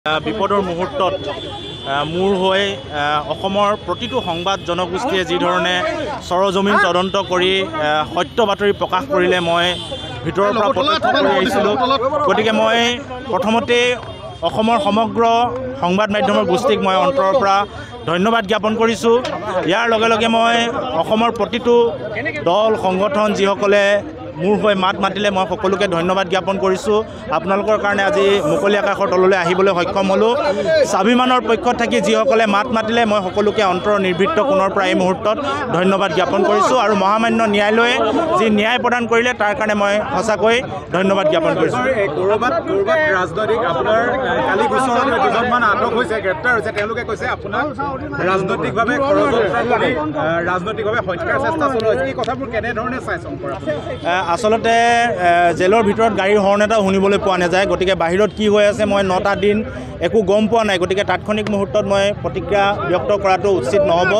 বিপদৰ মুহূৰ্তত মোৰ হৈ অসমৰ প্ৰতিটো সংবাদ জনগোষ্ঠীয়ে যি ধৰণে সৰজমিন তদন্ত কৰি সত্য বাতৰি প্ৰকাশ কৰিলে মই ভিতৰৰ পৰা প্ৰত্যক্ষ কৰি আহিছিলোঁ। গতিকে মই প্ৰথমতে অসমৰ সমগ্ৰ সংবাদ মাধ্যমৰ গোষ্ঠীক মই অন্তৰৰ পৰা ধন্যবাদ জ্ঞাপন কৰিছোঁ। ইয়াৰ লগে লগে মই অসমৰ প্ৰতিটো দল সংগঠন যিসকলে মোৰ হৈ মাত মাতিলে মই সকলোকে ধন্যবাদ জ্ঞাপন কৰিছোঁ। আপোনালোকৰ কাৰণে আজি মুকলি আকাশৰ তললৈ আহিবলৈ সক্ষম হ'লোঁ। স্বাভিমানৰ পক্ষত থাকি যিসকলে মাত মাতিলে মই সকলোকে অন্তৰৰ নিৰ্ভীত কোণৰ পৰা এই মুহূৰ্তত ধন্যবাদ জ্ঞাপন কৰিছোঁ আৰু মহামান্য ন্যায়ালয়ে যি ন্যায় প্ৰদান কৰিলে তাৰ কাৰণে মই সঁচাকৈ ধন্যবাদ জ্ঞাপন কৰিছোঁ। ক'ৰবাত ৰাজনৈতিক আপোনাৰ কালি গোচৰত দুজনমান আটক হৈছে, গ্ৰেপ্তাৰ হৈছে। তেওঁলোকে কৈছে আপোনাক ৰাজনৈতিকভাৱে ষড়যন্ত্ৰ কৰি ৰাজনৈতিকভাৱে হত্যাৰ চেষ্টা চলোৱা হৈছে। এই কথাবোৰ কেনেধৰণে চাই শংকৰ? আচলতে জেলৰ ভিতৰত গাড়ীৰ হৰ্ণ এটাও শুনিবলৈ পোৱা নাযায়। গতিকে বাহিৰত কি হৈ আছে মই 9টা দিন একো গম পোৱা নাই। গতিকে তাৎক্ষণিক মুহূৰ্তত মই প্ৰতিক্ৰিয়া ব্যক্ত কৰাটো উচিত নহ'ব।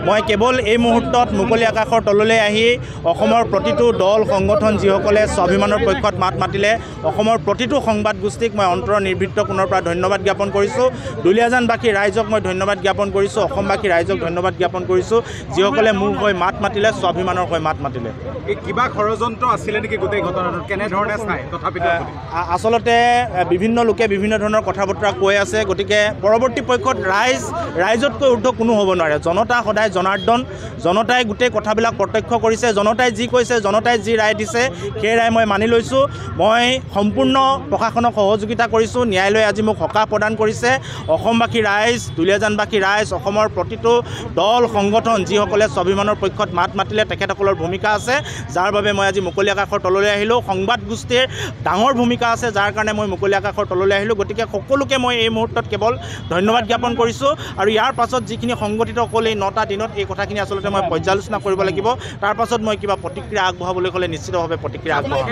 মই কেৱল এই মুহূৰ্তত মুকলি আকাশৰ তললৈ আহি অসমৰ প্ৰতিটো দল সংগঠন যিসকলে স্বাভিমানৰ পক্ষত মাত মাতিলে অসমৰ প্ৰতিটো সংবাদ গোষ্ঠীক মই অন্তৰৰ নিৰ্ভীত কোণৰ পৰা ধন্যবাদ জ্ঞাপন কৰিছোঁ। দুলীয়াজানবাসী ৰাইজক মই ধন্যবাদ জ্ঞাপন কৰিছোঁ। অসমবাসী ৰাইজক ধন্যবাদ জ্ঞাপন কৰিছোঁ যিসকলে মোৰ হৈ মাত মাতিলে, স্বাভিমানৰ হৈ মাত মাতিলে। কিবা ষড়যন্ত্ৰ আছিলে নেকি গোটেই ঘটনাটোত? কেনেধৰণে চাই তথাপিতো আচলতে বিভিন্ন লোকে বিভিন্ন ধৰণৰ কথা বতৰা কৈ আছে। গতিকে পৰৱৰ্তী পক্ষত ৰাইজতকৈ ঊৰ্ধ কোনো হ'ব নোৱাৰে। জনতা সদায় জনাৰ্দন। জনতাই গোটেই কথাবিলাক প্ৰত্যক্ষ কৰিছে। জনতাই যি কৈছে, জনতাই যি ৰায় দিছে সেই ৰায় মই মানি লৈছোঁ। মই সম্পূৰ্ণ প্ৰশাসনক সহযোগিতা কৰিছোঁ। ন্যায়ালয়ে আজি মোক সকাহ প্ৰদান কৰিছে। অসমবাসী ৰাইজ, দুলীয়াজানবাসী ৰাইজ, অসমৰ প্ৰতিটো দল সংগঠন যিসকলে স্বাভিমানৰ পক্ষত মাত মাতিলে তেখেতসকলৰ ভূমিকা আছে, যাৰ বাবে মই আজি মুকলি আকাশৰ তললৈ আহিলোঁ। সংবাদ গোষ্ঠীৰ ডাঙৰ ভূমিকা আছে, যাৰ কাৰণে মই মুকলি আকাশৰ তললৈ আহিলোঁ। গতিকে সকলোকে মই এই মুহূৰ্তত কেৱল ধন্যবাদ জ্ঞাপন কৰিছোঁ আৰু ইয়াৰ পাছত যিখিনি সংগঠিত হ'ল এই 9টা দিনত এই কথাখিনি আচলতে মই পৰ্যালোচনা কৰিব লাগিব। তাৰ পাছত মই কিবা প্ৰতিক্ৰিয়া আগবঢ়াবলৈ হ'লে নিশ্চিতভাৱে প্ৰতিক্ৰিয়া আগবঢ়াম।